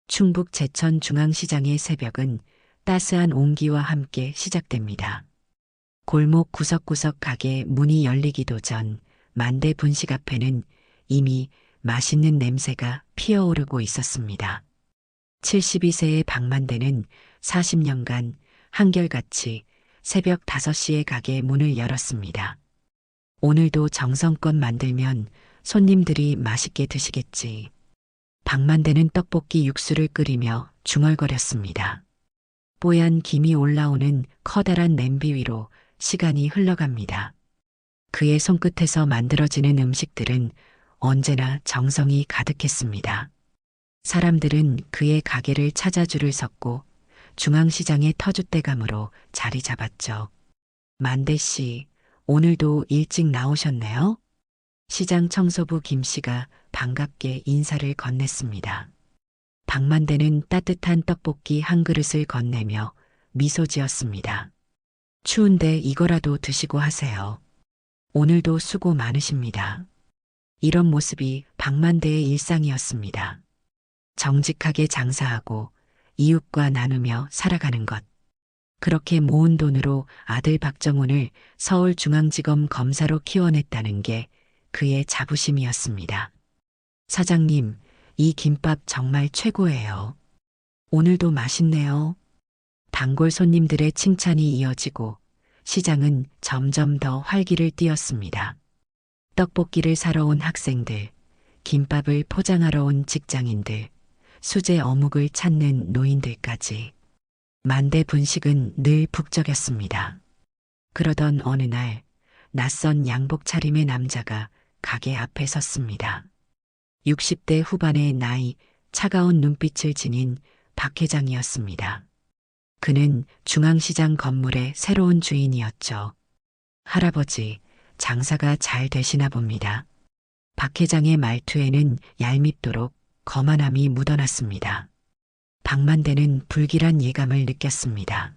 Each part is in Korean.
충북 제천 중앙시장의 새벽은 따스한 온기와 함께 시작됩니다. 골목 구석구석 가게 문이 열리기도 전 만대 분식 앞에는 이미 맛있는 냄새가 피어오르고 있었습니다. 72세의 박만대는 40년간 한결같이 새벽 5시에 가게 문을 열었습니다. 오늘도 정성껏 만들면 손님들이 맛있게 드시겠지. 박만대는 떡볶이 육수를 끓이며 중얼거렸습니다. 뽀얀 김이 올라오는 커다란 냄비 위로 시간이 흘러갑니다. 그의 손끝에서 만들어지는 음식들은 언제나 정성이 가득했습니다. 사람들은 그의 가게를 찾아 줄을 섰고 중앙시장의 터줏대감으로 자리 잡았죠. 만대 씨, 오늘도 일찍 나오셨네요? 시장 청소부 김 씨가 반갑게 인사를 건넸습니다. 박만대는 따뜻한 떡볶이 한 그릇을 건네며 미소 지었습니다. 추운데 이거라도 드시고 하세요. 오늘도 수고 많으십니다. 이런 모습이 박만대의 일상이었습니다. 정직하게 장사하고 이웃과 나누며 살아가는 것. 그렇게 모은 돈으로 아들 박정훈을 서울중앙지검 검사로 키워냈다는 게 그의 자부심이었습니다. 사장님, 이 김밥 정말 최고예요. 오늘도 맛있네요. 단골 손님들의 칭찬이 이어지고 시장은 점점 더 활기를 띠었습니다. 떡볶이를 사러 온 학생들, 김밥을 포장하러 온 직장인들, 수제 어묵을 찾는 노인들까지. 만대 분식은 늘 북적였습니다. 그러던 어느 날 낯선 양복 차림의 남자가 가게 앞에 섰습니다. 60대 후반의 나이, 차가운 눈빛을 지닌 박 회장이었습니다. 그는 중앙시장 건물의 새로운 주인이었죠. 할아버지, 장사가 잘 되시나 봅니다. 박 회장의 말투에는 얄밉도록 거만함이 묻어났습니다. 박만대는 불길한 예감을 느꼈습니다.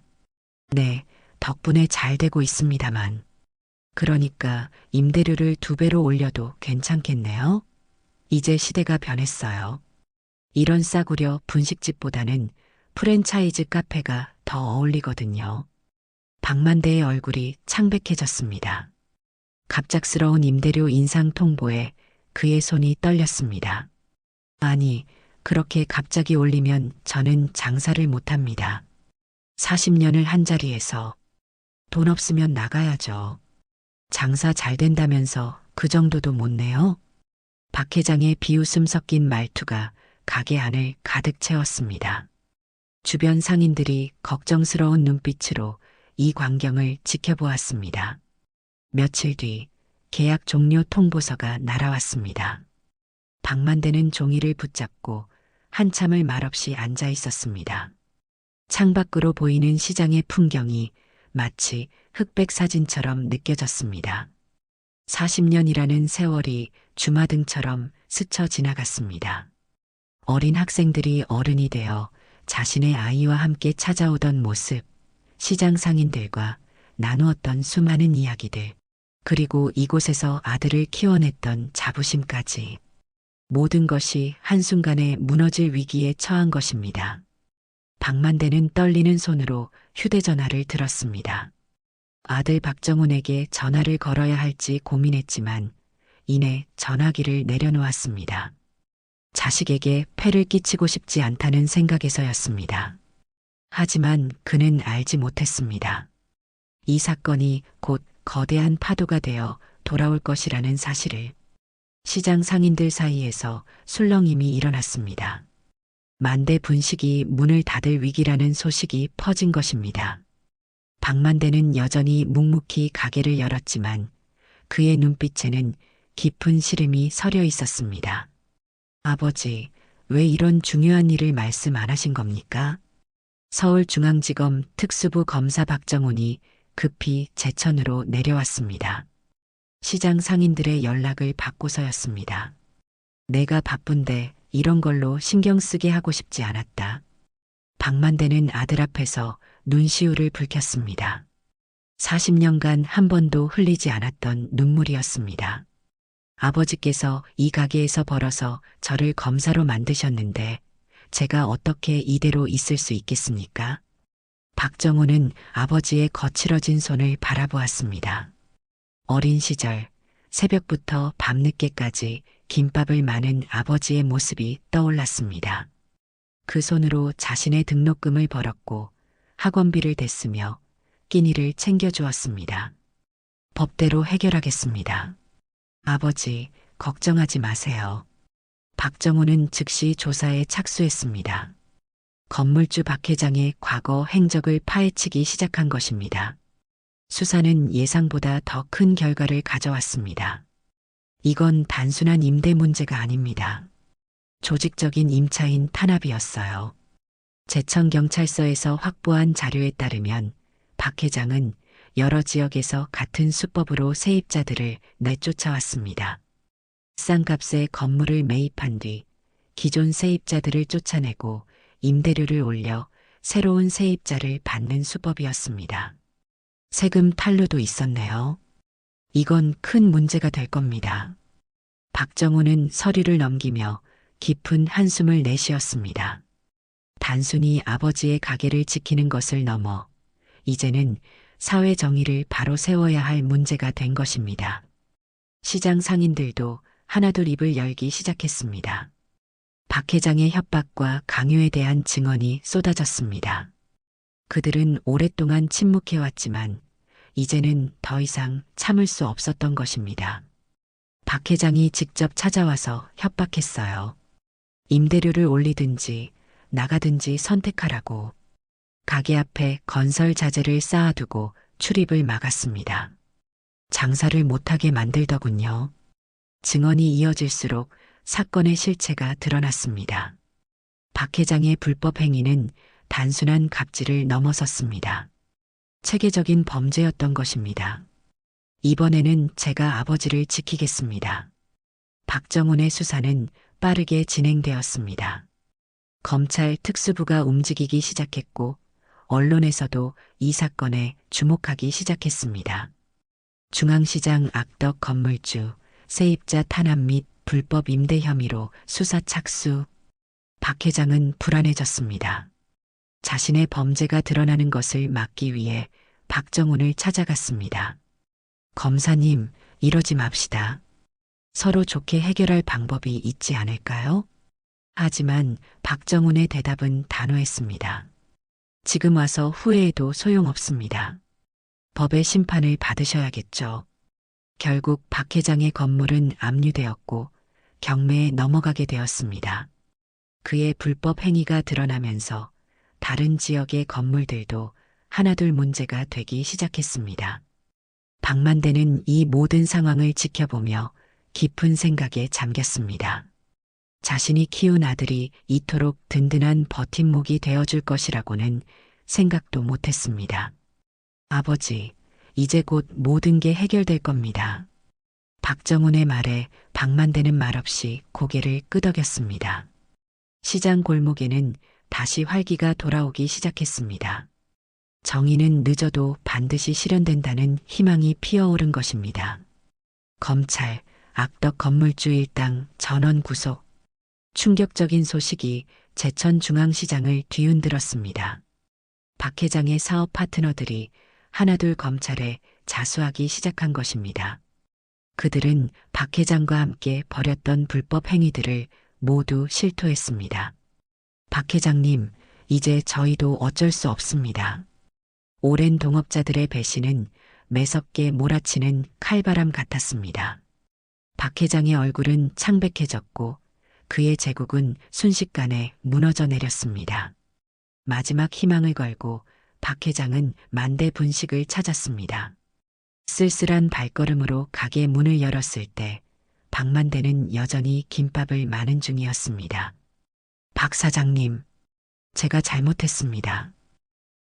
네, 덕분에 잘 되고 있습니다만. 그러니까 임대료를 2배로 올려도 괜찮겠네요? 이제 시대가 변했어요. 이런 싸구려 분식집보다는 프랜차이즈 카페가 더 어울리거든요. 박만대의 얼굴이 창백해졌습니다. 갑작스러운 임대료 인상 통보에 그의 손이 떨렸습니다. 아니, 그렇게 갑자기 올리면 저는 장사를 못합니다. 40년을 한 자리에서 돈 없으면 나가야죠. 장사 잘 된다면서 그 정도도 못 내요? 박 회장의 비웃음 섞인 말투가 가게 안을 가득 채웠습니다. 주변 상인들이 걱정스러운 눈빛으로 이 광경을 지켜보았습니다. 며칠 뒤 계약 종료 통보서가 날아왔습니다. 박만대는 종이를 붙잡고 한참을 말없이 앉아 있었습니다. 창밖으로 보이는 시장의 풍경이 마치 흑백 사진처럼 느껴졌습니다. 40년이라는 세월이 주마등처럼 스쳐 지나갔습니다. 어린 학생들이 어른이 되어 자신의 아이와 함께 찾아오던 모습, 시장 상인들과 나누었던 수많은 이야기들, 그리고 이곳에서 아들을 키워냈던 자부심까지. 모든 것이 한순간에 무너질 위기에 처한 것입니다. 박만대는 떨리는 손으로 휴대전화를 들었습니다. 아들 박정훈에게 전화를 걸어야 할지 고민했지만 이내 전화기를 내려놓았습니다. 자식에게 폐를 끼치고 싶지 않다는 생각에서였습니다. 하지만 그는 알지 못했습니다. 이 사건이 곧 거대한 파도가 되어 돌아올 것이라는 사실을. 시장 상인들 사이에서 술렁임이 일어났습니다. 만대 분식이 문을 닫을 위기라는 소식이 퍼진 것입니다. 박만대는 여전히 묵묵히 가게를 열었지만 그의 눈빛에는 깊은 시름이 서려 있었습니다. 아버지, 왜 이런 중요한 일을 말씀 안 하신 겁니까? 서울중앙지검 특수부 검사 박정훈이 급히 제천으로 내려왔습니다. 시장 상인들의 연락을 받고서였습니다. 내가 바쁜데 이런 걸로 신경 쓰게 하고 싶지 않았다. 박만대는 아들 앞에서 눈시울을 붉혔습니다. 40년간 한 번도 흘리지 않았던 눈물이었습니다. 아버지께서 이 가게에서 벌어서 저를 검사로 만드셨는데 제가 어떻게 이대로 있을 수 있겠습니까? 박정호는 아버지의 거칠어진 손을 바라보았습니다. 어린 시절, 새벽부터 밤늦게까지 김밥을 마는 아버지의 모습이 떠올랐습니다. 그 손으로 자신의 등록금을 벌었고 학원비를 댔으며 끼니를 챙겨주었습니다. 법대로 해결하겠습니다. 아버지, 걱정하지 마세요. 박정호는 즉시 조사에 착수했습니다. 건물주 박 회장의 과거 행적을 파헤치기 시작한 것입니다. 수사는 예상보다 더 큰 결과를 가져왔습니다. 이건 단순한 임대 문제가 아닙니다. 조직적인 임차인 탄압이었어요. 제천경찰서에서 확보한 자료에 따르면 박 회장은 여러 지역에서 같은 수법으로 세입자들을 내쫓아왔습니다. 싼 값에 건물을 매입한 뒤 기존 세입자들을 쫓아내고 임대료를 올려 새로운 세입자를 받는 수법이었습니다. 세금 탈루도 있었네요. 이건 큰 문제가 될 겁니다. 박정호는 서류를 넘기며 깊은 한숨을 내쉬었습니다. 단순히 아버지의 가게를 지키는 것을 넘어 이제는 사회 정의를 바로 세워야 할 문제가 된 것입니다. 시장 상인들도 하나둘 입을 열기 시작했습니다. 박 회장의 협박과 강요에 대한 증언이 쏟아졌습니다. 그들은 오랫동안 침묵해왔지만 이제는 더 이상 참을 수 없었던 것입니다. 박 회장이 직접 찾아와서 협박했어요. 임대료를 올리든지 나가든지 선택하라고. 가게 앞에 건설 자재를 쌓아두고 출입을 막았습니다. 장사를 못하게 만들더군요. 증언이 이어질수록 사건의 실체가 드러났습니다. 박 회장의 불법 행위는 단순한 갑질을 넘어섰습니다. 체계적인 범죄였던 것입니다. 이번에는 제가 아버지를 지키겠습니다. 박정훈의 수사는 빠르게 진행되었습니다. 검찰 특수부가 움직이기 시작했고 언론에서도 이 사건에 주목하기 시작했습니다. 중앙시장 악덕 건물주, 세입자 탄압 및 불법 임대 혐의로 수사 착수. 박 회장은 불안해졌습니다. 자신의 범죄가 드러나는 것을 막기 위해 박정훈을 찾아갔습니다. 검사님, 이러지 맙시다. 서로 좋게 해결할 방법이 있지 않을까요? 하지만 박정훈의 대답은 단호했습니다. 지금 와서 후회해도 소용없습니다. 법의 심판을 받으셔야겠죠. 결국 박 회장의 건물은 압류되었고 경매에 넘어가게 되었습니다. 그의 불법 행위가 드러나면서 다른 지역의 건물들도 하나둘 문제가 되기 시작했습니다. 박만대는 이 모든 상황을 지켜보며 깊은 생각에 잠겼습니다. 자신이 키운 아들이 이토록 든든한 버팀목이 되어줄 것이라고는 생각도 못했습니다. 아버지, 이제 곧 모든 게 해결될 겁니다. 박정훈의 말에 박만대는 말없이 고개를 끄덕였습니다. 시장 골목에는 다시 활기가 돌아오기 시작했습니다. 정의는 늦어도 반드시 실현된다는 희망이 피어오른 것입니다. 검찰, 악덕 건물주 일당 전원 구속. 충격적인 소식이 제천중앙시장을 뒤흔들었습니다. 박 회장의 사업 파트너들이 하나둘 검찰에 자수하기 시작한 것입니다. 그들은 박 회장과 함께 벌였던 불법 행위들을 모두 실토했습니다. 박 회장님, 이제 저희도 어쩔 수 없습니다. 오랜 동업자들의 배신은 매섭게 몰아치는 칼바람 같았습니다. 박 회장의 얼굴은 창백해졌고 그의 제국은 순식간에 무너져 내렸습니다. 마지막 희망을 걸고 박 회장은 만대 분식을 찾았습니다. 쓸쓸한 발걸음으로 가게 문을 열었을 때 박만대는 여전히 김밥을 마는 중이었습니다. 박 사장님, 제가 잘못했습니다.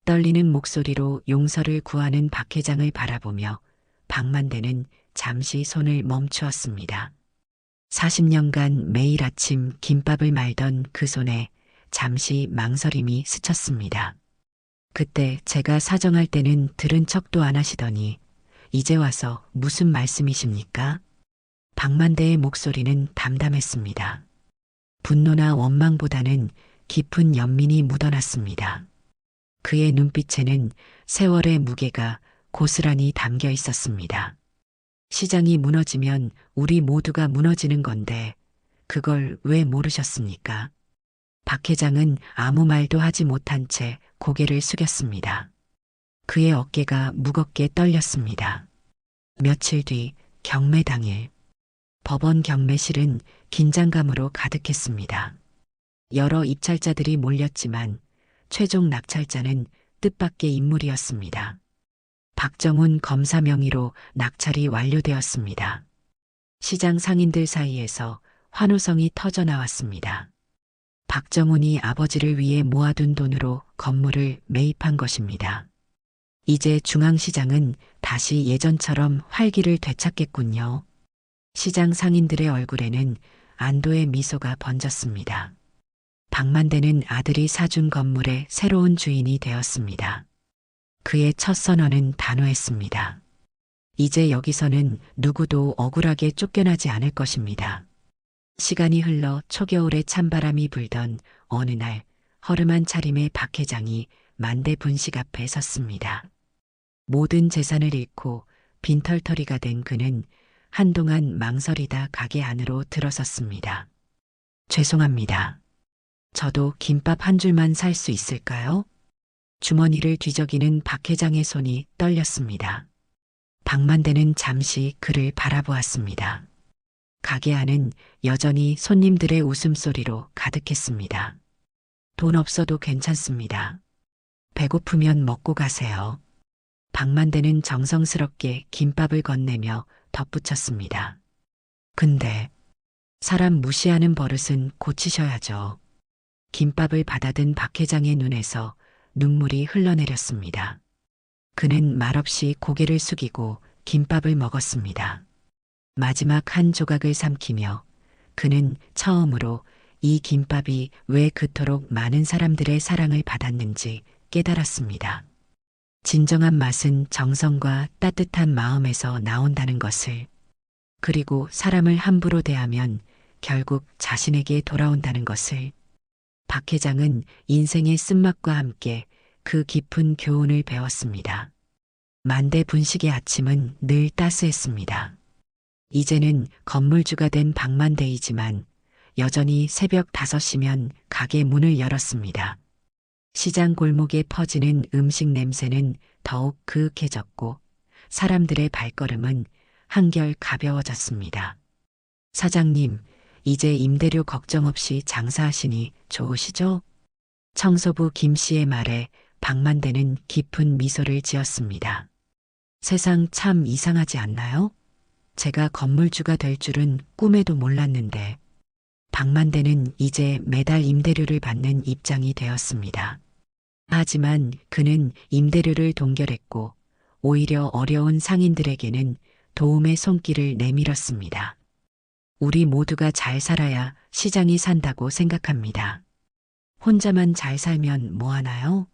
떨리는 목소리로 용서를 구하는 박 회장을 바라보며 박만대는 잠시 손을 멈추었습니다. 40년간 매일 아침 김밥을 말던 그 손에 잠시 망설임이 스쳤습니다. 그때 제가 사정할 때는 들은 척도 안 하시더니 이제 와서 무슨 말씀이십니까? 박만대의 목소리는 담담했습니다. 분노나 원망보다는 깊은 연민이 묻어났습니다. 그의 눈빛에는 세월의 무게가 고스란히 담겨 있었습니다. 시장이 무너지면 우리 모두가 무너지는 건데 그걸 왜 모르셨습니까? 박 회장은 아무 말도 하지 못한 채 고개를 숙였습니다. 그의 어깨가 무겁게 떨렸습니다. 며칠 뒤 경매 당일 법원 경매실은 긴장감으로 가득했습니다. 여러 입찰자들이 몰렸지만 최종 낙찰자는 뜻밖의 인물이었습니다. 박정훈 검사 명의로 낙찰이 완료되었습니다. 시장 상인들 사이에서 환호성이 터져 나왔습니다. 박정훈이 아버지를 위해 모아둔 돈으로 건물을 매입한 것입니다. 이제 중앙시장은 다시 예전처럼 활기를 되찾겠군요. 시장 상인들의 얼굴에는 안도의 미소가 번졌습니다. 박만대는 아들이 사준 건물의 새로운 주인이 되었습니다. 그의 첫 선언은 단호했습니다. 이제 여기서는 누구도 억울하게 쫓겨나지 않을 것입니다. 시간이 흘러 초겨울에 찬바람이 불던 어느 날 허름한 차림의 박 회장이 만대 분식 앞에 섰습니다. 모든 재산을 잃고 빈털터리가 된 그는 한동안 망설이다 가게 안으로 들어섰습니다. 죄송합니다. 저도 김밥 한 줄만 살 수 있을까요? 주머니를 뒤적이는 박 회장의 손이 떨렸습니다. 박만대는 잠시 그를 바라보았습니다. 가게 안은 여전히 손님들의 웃음소리로 가득했습니다. 돈 없어도 괜찮습니다. 배고프면 먹고 가세요. 박만대는 정성스럽게 김밥을 건네며 덧붙였습니다. 근데 사람 무시하는 버릇은 고치셔야죠. 김밥을 받아든 박 회장의 눈에서 눈물이 흘러내렸습니다. 그는 말없이 고개를 숙이고 김밥을 먹었습니다. 마지막 한 조각을 삼키며 그는 처음으로 이 김밥이 왜 그토록 많은 사람들의 사랑을 받았는지 깨달았습니다. 진정한 맛은 정성과 따뜻한 마음에서 나온다는 것을, 그리고 사람을 함부로 대하면 결국 자신에게 돌아온다는 것을. 박 회장은 인생의 쓴맛과 함께 그 깊은 교훈을 배웠습니다. 만대 분식의 아침은 늘 따스했습니다. 이제는 건물주가 된 박만대이지만 여전히 새벽 5시면 가게 문을 열었습니다. 시장 골목에 퍼지는 음식 냄새는 더욱 그윽해졌고 사람들의 발걸음은 한결 가벼워졌습니다. 사장님, 이제 임대료 걱정 없이 장사하시니 좋으시죠? 청소부 김 씨의 말에 박만대는 깊은 미소를 지었습니다. 세상 참 이상하지 않나요? 제가 건물주가 될 줄은 꿈에도 몰랐는데. 박만대는 이제 매달 임대료를 받는 입장이 되었습니다. 하지만 그는 임대료를 동결했고 오히려 어려운 상인들에게는 도움의 손길을 내밀었습니다. 우리 모두가 잘 살아야 시장이 산다고 생각합니다. 혼자만 잘 살면 뭐하나요?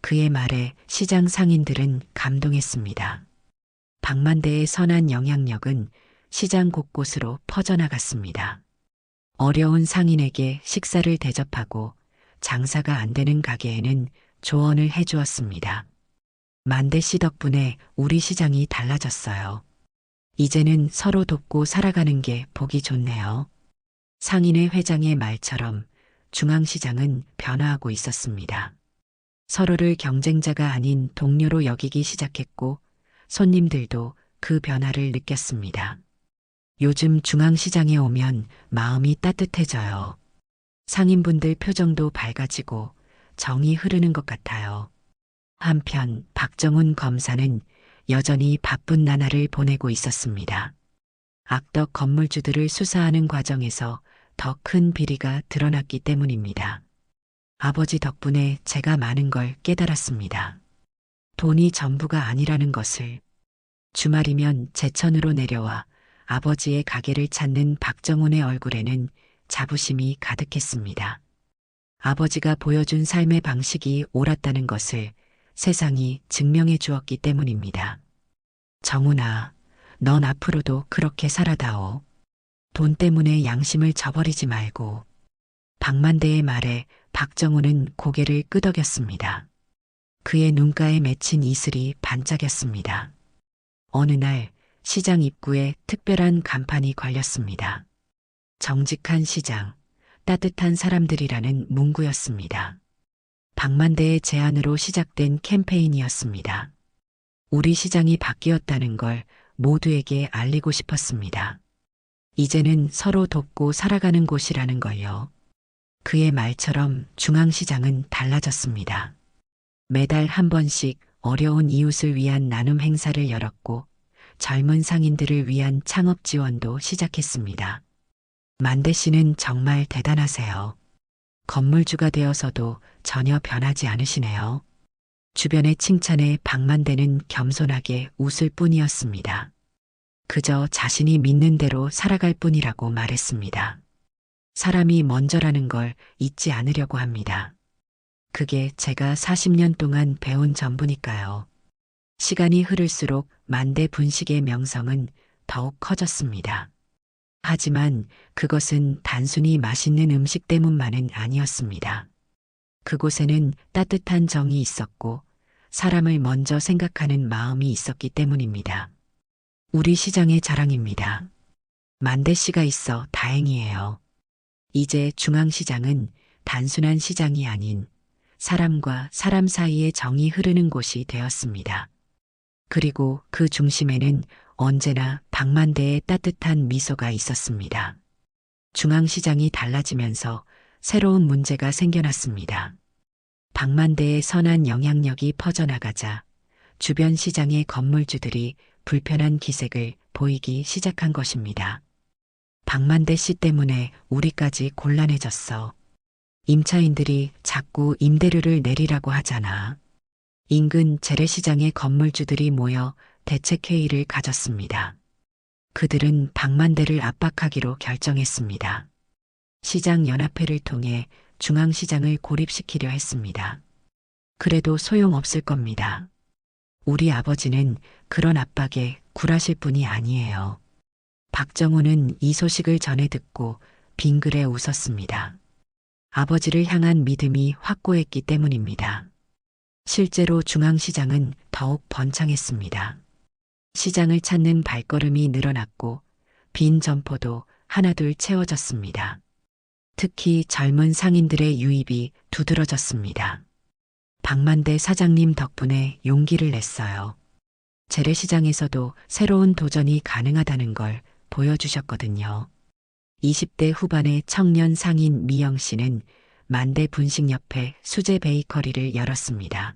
그의 말에 시장 상인들은 감동했습니다. 박만대의 선한 영향력은 시장 곳곳으로 퍼져나갔습니다. 어려운 상인에게 식사를 대접하고 장사가 안 되는 가게에는 조언을 해주었습니다. 만대 씨 덕분에 우리 시장이 달라졌어요. 이제는 서로 돕고 살아가는 게 보기 좋네요. 상인회 회장의 말처럼 중앙시장은 변화하고 있었습니다. 서로를 경쟁자가 아닌 동료로 여기기 시작했고 손님들도 그 변화를 느꼈습니다. 요즘 중앙시장에 오면 마음이 따뜻해져요. 상인분들 표정도 밝아지고 정이 흐르는 것 같아요. 한편 박정훈 검사는 여전히 바쁜 나날을 보내고 있었습니다. 악덕 건물주들을 수사하는 과정에서 더 큰 비리가 드러났기 때문입니다. 아버지 덕분에 제가 많은 걸 깨달았습니다. 돈이 전부가 아니라는 것을. 주말이면 제천으로 내려와 아버지의 가게를 찾는 박정훈의 얼굴에는 자부심이 가득했습니다. 아버지가 보여준 삶의 방식이 옳았다는 것을 세상이 증명해 주었기 때문입니다. 정훈아, 넌 앞으로도 그렇게 살아다오. 돈 때문에 양심을 저버리지 말고. 박만대의 말에 박정호는 고개를 끄덕였습니다. 그의 눈가에 맺힌 이슬이 반짝였습니다. 어느 날 시장 입구에 특별한 간판이 걸렸습니다. 정직한 시장, 따뜻한 사람들이라는 문구였습니다. 박만대의 제안으로 시작된 캠페인이었습니다. 우리 시장이 바뀌었다는 걸 모두에게 알리고 싶었습니다. 이제는 서로 돕고 살아가는 곳이라는 걸요. 그의 말처럼 중앙시장은 달라졌습니다. 매달 한 번씩 어려운 이웃을 위한 나눔 행사를 열었고 젊은 상인들을 위한 창업 지원도 시작했습니다. 만대 씨는 정말 대단하세요. 건물주가 되어서도 전혀 변하지 않으시네요. 주변의 칭찬에 박만대는 겸손하게 웃을 뿐이었습니다. 그저 자신이 믿는 대로 살아갈 뿐이라고 말했습니다. 사람이 먼저라는 걸 잊지 않으려고 합니다. 그게 제가 40년 동안 배운 전부니까요. 시간이 흐를수록 만대 분식의 명성은 더욱 커졌습니다. 하지만 그것은 단순히 맛있는 음식 때문만은 아니었습니다. 그곳에는 따뜻한 정이 있었고 사람을 먼저 생각하는 마음이 있었기 때문입니다. 우리 시장의 자랑입니다. 만대 씨가 있어 다행이에요. 이제 중앙시장은 단순한 시장이 아닌 사람과 사람 사이의 정이 흐르는 곳이 되었습니다. 그리고 그 중심에는 언제나 박만대의 따뜻한 미소가 있었습니다. 중앙시장이 달라지면서 새로운 문제가 생겨났습니다. 박만대의 선한 영향력이 퍼져나가자 주변 시장의 건물주들이 불편한 기색을 보이기 시작한 것입니다. 박만대 씨 때문에 우리까지 곤란해졌어. 임차인들이 자꾸 임대료를 내리라고 하잖아. 인근 재래시장의 건물주들이 모여 대책회의를 가졌습니다. 그들은 박만대를 압박하기로 결정했습니다. 시장연합회를 통해 중앙시장을 고립시키려 했습니다. 그래도 소용없을 겁니다. 우리 아버지는 그런 압박에 굴하실 분이 아니에요. 박정호는 이 소식을 전해 듣고 빙그레 웃었습니다. 아버지를 향한 믿음이 확고했기 때문입니다. 실제로 중앙시장은 더욱 번창했습니다. 시장을 찾는 발걸음이 늘어났고 빈 점포도 하나둘 채워졌습니다. 특히 젊은 상인들의 유입이 두드러졌습니다. 박만대 사장님 덕분에 용기를 냈어요. 재래시장에서도 새로운 도전이 가능하다는 걸 보여주셨거든요. 20대 후반의 청년 상인 미영 씨는 만대 분식옆에 수제 베이커리를 열었습니다.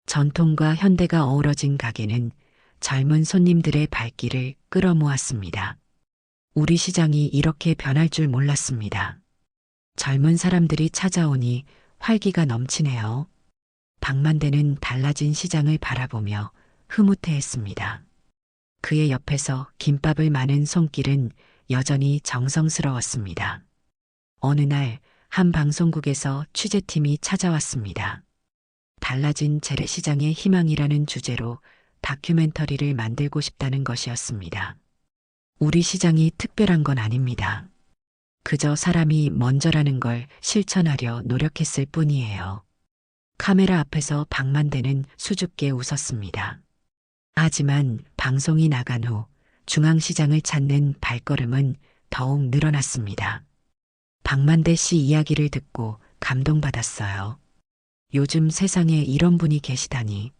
전통과 현대가 어우러진 가게는 젊은 손님들의 발길을 끌어모았습니다. 우리 시장이 이렇게 변할 줄 몰랐습니다. 젊은 사람들이 찾아오니 활기가 넘치네요. 박만대는 달라진 시장을 바라보며 흐뭇해했습니다. 그의 옆에서 김밥을 마는 손길은 여전히 정성스러웠습니다. 어느 날 한 방송국에서 취재팀이 찾아왔습니다. 달라진 재래시장의 희망이라는 주제로 다큐멘터리를 만들고 싶다는 것이었습니다. 우리 시장이 특별한 건 아닙니다. 그저 사람이 먼저라는 걸 실천하려 노력했을 뿐이에요. 카메라 앞에서 박만대는 수줍게 웃었습니다. 하지만 방송이 나간 후 중앙시장을 찾는 발걸음은 더욱 늘어났습니다. 박만대 씨 이야기를 듣고 감동받았어요. 요즘 세상에 이런 분이 계시다니.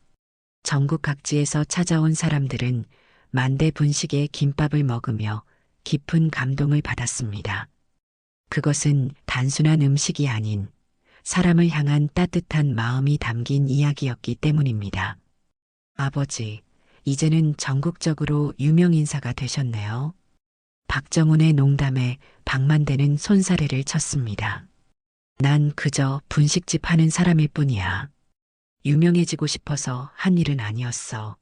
전국 각지에서 찾아온 사람들은 만대 분식의 김밥을 먹으며 깊은 감동을 받았습니다. 그것은 단순한 음식이 아닌 사람을 향한 따뜻한 마음이 담긴 이야기였기 때문입니다. 아버지, 이제는 전국적으로 유명 인사가 되셨네요. 박정훈의 농담에 박만대는 손사래를 쳤습니다. 난 그저 분식집 하는 사람일 뿐이야. 유명해지고 싶어서 한 일은 아니었어.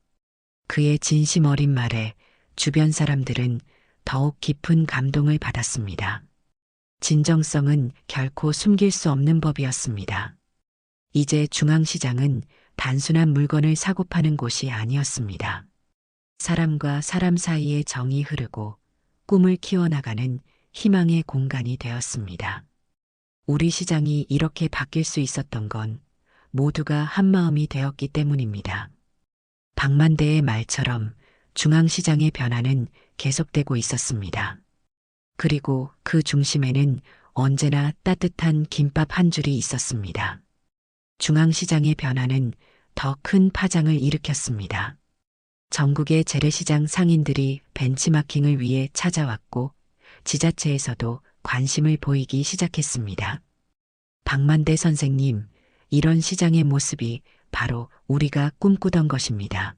그의 진심 어린 말에 주변 사람들은 더욱 깊은 감동을 받았습니다. 진정성은 결코 숨길 수 없는 법이었습니다. 이제 중앙시장은 단순한 물건을 사고 파는 곳이 아니었습니다. 사람과 사람 사이에 정이 흐르고 꿈을 키워나가는 희망의 공간이 되었습니다. 우리 시장이 이렇게 바뀔 수 있었던 건 모두가 한마음이 되었기 때문입니다. 박만대의 말처럼 중앙시장의 변화는 계속되고 있었습니다. 그리고 그 중심에는 언제나 따뜻한 김밥 한 줄이 있었습니다. 중앙시장의 변화는 더 큰 파장을 일으켰습니다. 전국의 재래시장 상인들이 벤치마킹을 위해 찾아왔고 지자체에서도 관심을 보이기 시작했습니다. 박만대 선생님, 이런 시장의 모습이 바로 우리가 꿈꾸던 것입니다.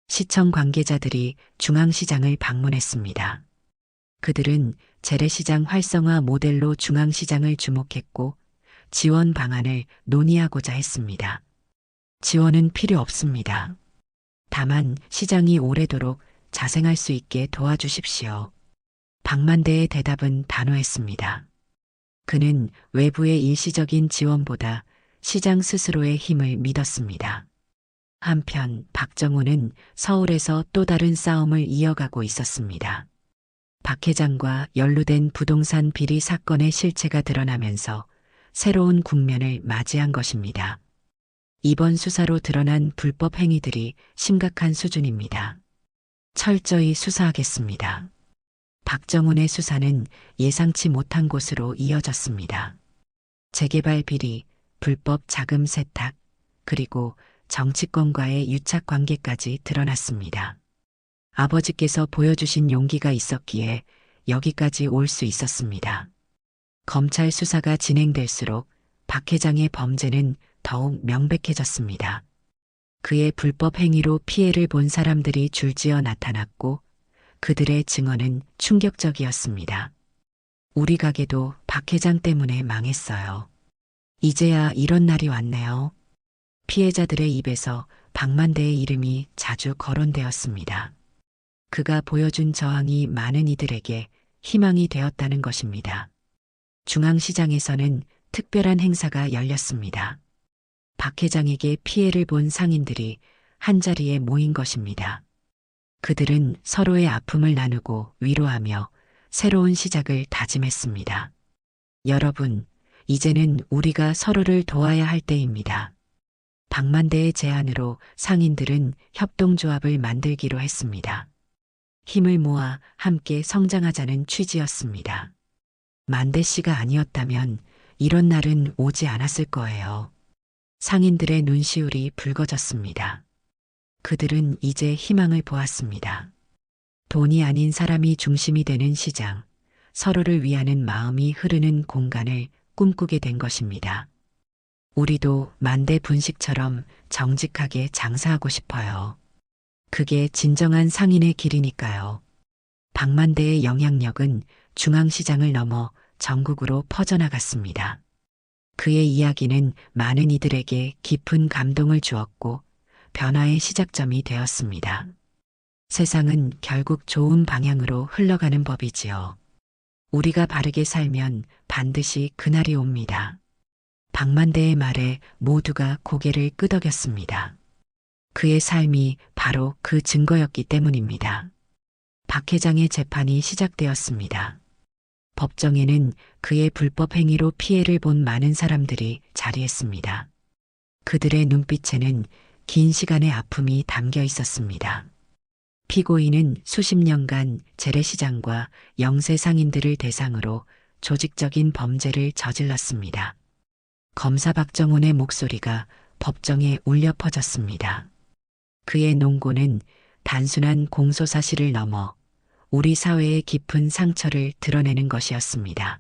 시청 관계자들이 중앙시장을 방문했습니다. 그들은 재래시장 활성화 모델로 중앙시장을 주목했고 지원 방안을 논의하고자 했습니다. 지원은 필요 없습니다. 다만 시장이 오래도록 자생할 수 있게 도와주십시오. 박만대의 대답은 단호했습니다. 그는 외부의 일시적인 지원보다 시장 스스로의 힘을 믿었습니다. 한편 박정호는 서울에서 또 다른 싸움을 이어가고 있었습니다. 박 회장과 연루된 부동산 비리 사건의 실체가 드러나면서 새로운 국면을 맞이한 것입니다. 이번 수사로 드러난 불법 행위들이 심각한 수준입니다. 철저히 수사하겠습니다. 박정훈의 수사는 예상치 못한 곳으로 이어졌습니다. 재개발 비리, 불법 자금 세탁, 그리고 정치권과의 유착 관계까지 드러났습니다. 아버지께서 보여주신 용기가 있었기에 여기까지 올 수 있었습니다. 검찰 수사가 진행될수록 박 회장의 범죄는 더욱 명백해졌습니다. 그의 불법 행위로 피해를 본 사람들이 줄지어 나타났고 그들의 증언은 충격적이었습니다. 우리 가게도 박 회장 때문에 망했어요. 이제야 이런 날이 왔네요. 피해자들의 입에서 박만대의 이름이 자주 거론되었습니다. 그가 보여준 저항이 많은 이들에게 희망이 되었다는 것입니다. 중앙시장에서는 특별한 행사가 열렸습니다. 박 회장에게 피해를 본 상인들이 한자리에 모인 것입니다. 그들은 서로의 아픔을 나누고 위로하며 새로운 시작을 다짐했습니다. 여러분, 이제는 우리가 서로를 도와야 할 때입니다. 박만대의 제안으로 상인들은 협동조합을 만들기로 했습니다. 힘을 모아 함께 성장하자는 취지였습니다. 만대 씨가 아니었다면 이런 날은 오지 않았을 거예요. 상인들의 눈시울이 붉어졌습니다. 그들은 이제 희망을 보았습니다. 돈이 아닌 사람이 중심이 되는 시장, 서로를 위하는 마음이 흐르는 공간을 꿈꾸게 된 것입니다. 우리도 만대 분식처럼 정직하게 장사하고 싶어요. 그게 진정한 상인의 길이니까요. 박만대의 영향력은 중앙시장을 넘어 전국으로 퍼져나갔습니다. 그의 이야기는 많은 이들에게 깊은 감동을 주었고 변화의 시작점이 되었습니다. 세상은 결국 좋은 방향으로 흘러가는 법이지요. 우리가 바르게 살면 반드시 그날이 옵니다. 박만대의 말에 모두가 고개를 끄덕였습니다. 그의 삶이 바로 그 증거였기 때문입니다. 박 회장의 재판이 시작되었습니다. 법정에는 그의 불법 행위로 피해를 본 많은 사람들이 자리했습니다. 그들의 눈빛에는 긴 시간의 아픔이 담겨 있었습니다. 피고인은 수십 년간 재래시장과 영세 상인들을 대상으로 조직적인 범죄를 저질렀습니다. 검사 박정훈의 목소리가 법정에 울려 퍼졌습니다. 그의 논고는 단순한 공소 사실을 넘어 우리 사회의 깊은 상처를 드러내는 것이었습니다.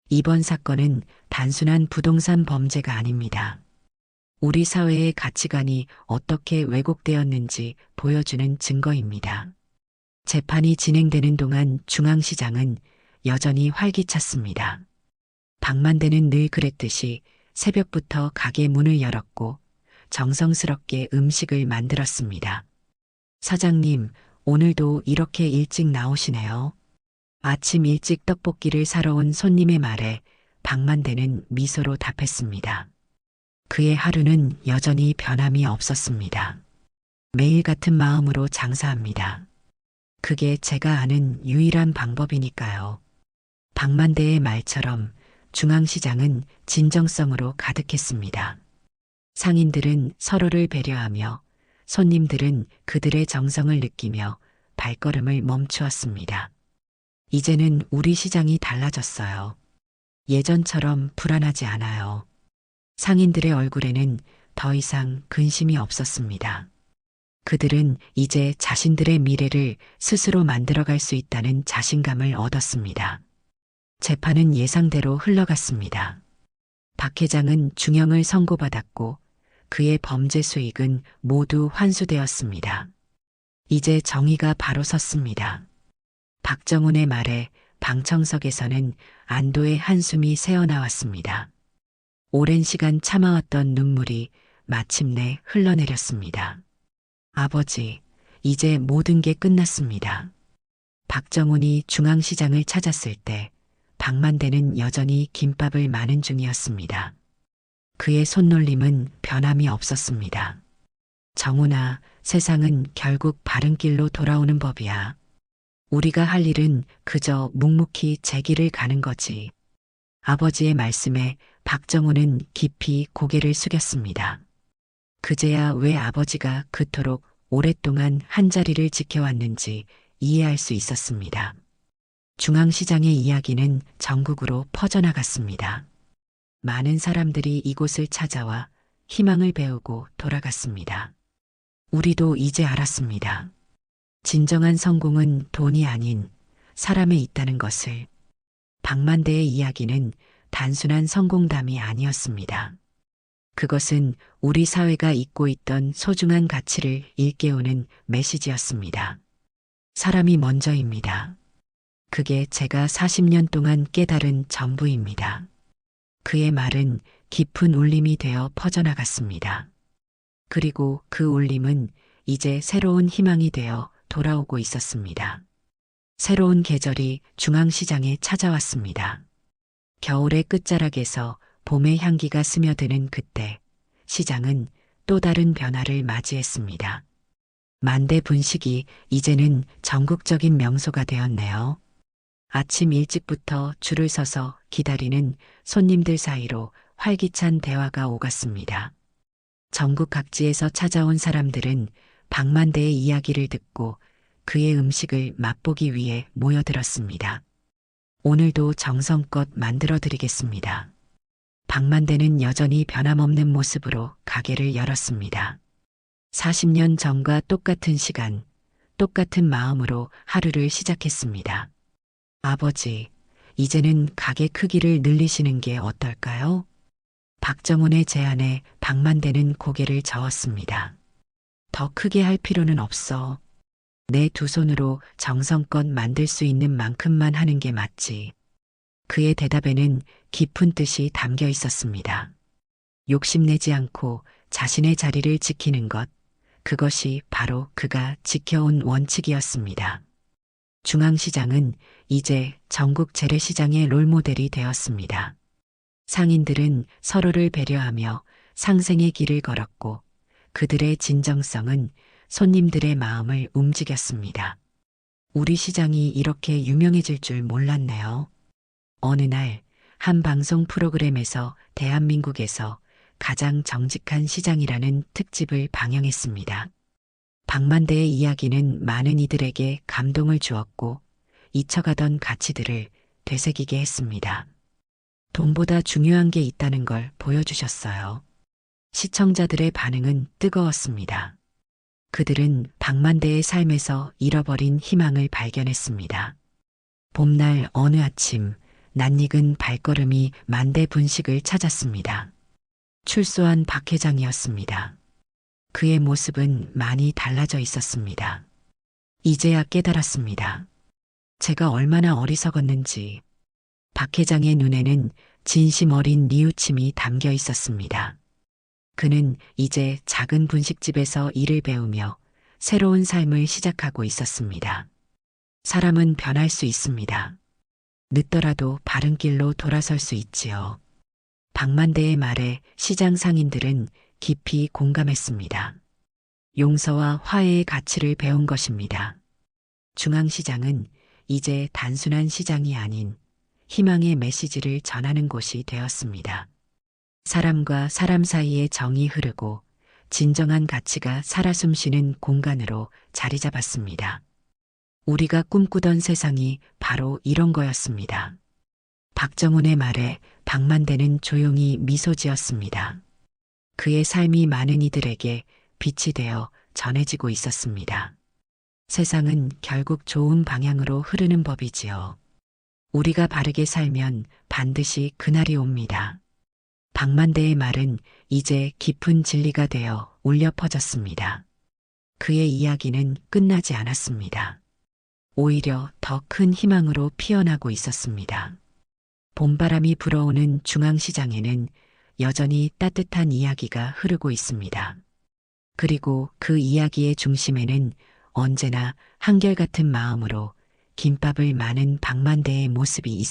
이번 사건은 단순한 부동산 범죄가 아닙니다. 우리 사회의 가치관이 어떻게 왜곡되었는지 보여주는 증거입니다. 재판이 진행되는 동안 중앙시장은 여전히 활기찼습니다. 박만대는 늘 그랬듯이 새벽부터 가게 문을 열었고 정성스럽게 음식을 만들었습니다. 사장님, 오늘도 이렇게 일찍 나오시네요. 아침 일찍 떡볶이를 사러 온 손님의 말에 박만대는 미소로 답했습니다. 그의 하루는 여전히 변함이 없었습니다. 매일 같은 마음으로 장사합니다. 그게 제가 아는 유일한 방법이니까요. 박만대의 말처럼 중앙시장은 진정성으로 가득했습니다. 상인들은 서로를 배려하며 손님들은 그들의 정성을 느끼며 발걸음을 멈추었습니다. 이제는 우리 시장이 달라졌어요. 예전처럼 불안하지 않아요. 상인들의 얼굴에는 더 이상 근심이 없었습니다. 그들은 이제 자신들의 미래를 스스로 만들어갈 수 있다는 자신감을 얻었습니다. 재판은 예상대로 흘러갔습니다. 박 회장은 중형을 선고받았고 그의 범죄 수익은 모두 환수되었습니다. 이제 정의가 바로 섰습니다. 박정훈의 말에 방청석에서는 안도의 한숨이 새어나왔습니다. 오랜 시간 참아왔던 눈물이 마침내 흘러내렸습니다. 아버지, 이제 모든 게 끝났습니다. 박정훈이 중앙시장을 찾았을 때 박만대는 여전히 김밥을 마는 중이었습니다. 그의 손놀림은 변함이 없었습니다. 정훈아, 세상은 결국 바른 길로 돌아오는 법이야. 우리가 할 일은 그저 묵묵히 제 길을 가는 거지. 아버지의 말씀에 박정훈은 깊이 고개를 숙였습니다. 그제야 왜 아버지가 그토록 오랫동안 한자리를 지켜왔는지 이해할 수 있었습니다. 중앙시장의 이야기는 전국으로 퍼져나갔습니다. 많은 사람들이 이곳을 찾아와 희망을 배우고 돌아갔습니다. 우리도 이제 알았습니다. 진정한 성공은 돈이 아닌 사람에 있다는 것을. 박만대의 이야기는 단순한 성공담이 아니었습니다. 그것은 우리 사회가 잊고 있던 소중한 가치를 일깨우는 메시지였습니다. 사람이 먼저입니다. 그게 제가 40년 동안 깨달은 전부입니다. 그의 말은 깊은 울림이 되어 퍼져나갔습니다. 그리고 그 울림은 이제 새로운 희망이 되어 돌아오고 있었습니다. 새로운 계절이 중앙시장에 찾아왔습니다. 겨울의 끝자락에서 봄의 향기가 스며드는 그때 시장은 또 다른 변화를 맞이했습니다. 만대 분식이 이제는 전국적인 명소가 되었네요. 아침 일찍부터 줄을 서서 기다리는 손님들 사이로 활기찬 대화가 오갔습니다. 전국 각지에서 찾아온 사람들은 박만대의 이야기를 듣고 그의 음식을 맛보기 위해 모여들었습니다. 오늘도 정성껏 만들어드리겠습니다. 박만대는 여전히 변함없는 모습으로 가게를 열었습니다. 40년 전과 똑같은 시간, 똑같은 마음으로 하루를 시작했습니다. 아버지, 이제는 가게 크기를 늘리시는 게 어떨까요? 박정훈의 제안에 박만대는 고개를 저었습니다. 더 크게 할 필요는 없어. 내 두 손으로 정성껏 만들 수 있는 만큼만 하는 게 맞지. 그의 대답에는 깊은 뜻이 담겨 있었습니다. 욕심내지 않고 자신의 자리를 지키는 것, 그것이 바로 그가 지켜온 원칙이었습니다. 중앙시장은 이제 전국 재래시장의 롤모델이 되었습니다. 상인들은 서로를 배려하며 상생의 길을 걸었고 그들의 진정성은 손님들의 마음을 움직였습니다. 우리 시장이 이렇게 유명해질 줄 몰랐네요. 어느 날 한 방송 프로그램에서 대한민국에서 가장 정직한 시장이라는 특집을 방영했습니다. 박만대의 이야기는 많은 이들에게 감동을 주었고 잊혀가던 가치들을 되새기게 했습니다. 돈보다 중요한 게 있다는 걸 보여주셨어요. 시청자들의 반응은 뜨거웠습니다. 그들은 박만대의 삶에서 잃어버린 희망을 발견했습니다. 봄날 어느 아침 낯익은 발걸음이 만대 분식을 찾았습니다. 출소한 박 회장이었습니다. 그의 모습은 많이 달라져 있었습니다. 이제야 깨달았습니다. 제가 얼마나 어리석었는지. 박 회장의 눈에는 진심 어린 뉘우침이 담겨 있었습니다. 그는 이제 작은 분식집에서 일을 배우며 새로운 삶을 시작하고 있었습니다. 사람은 변할 수 있습니다. 늦더라도 바른 길로 돌아설 수 있지요. 박만대의 말에 시장 상인들은 깊이 공감했습니다. 용서와 화해의 가치를 배운 것입니다. 중앙시장은 이제 단순한 시장이 아닌 희망의 메시지를 전하는 곳이 되었습니다. 사람과 사람 사이에 정이 흐르고 진정한 가치가 살아 숨쉬는 공간으로 자리 잡았습니다. 우리가 꿈꾸던 세상이 바로 이런 거였습니다. 박정훈의 말에 박만대는 조용히 미소 지었습니다. 그의 삶이 많은 이들에게 빛이 되어 전해지고 있었습니다. 세상은 결국 좋은 방향으로 흐르는 법이지요. 우리가 바르게 살면 반드시 그날이 옵니다. 박만대의 말은 이제 깊은 진리가 되어 울려 퍼졌습니다. 그의 이야기는 끝나지 않았습니다. 오히려 더 큰 희망으로 피어나고 있었습니다. 봄바람이 불어오는 중앙시장에는 여전히 따뜻한 이야기가 흐르고 있습니다. 그리고 그 이야기의 중심에는 언제나 한결같은 마음으로 김밥을 마는 박만대의 모습이 있습니다.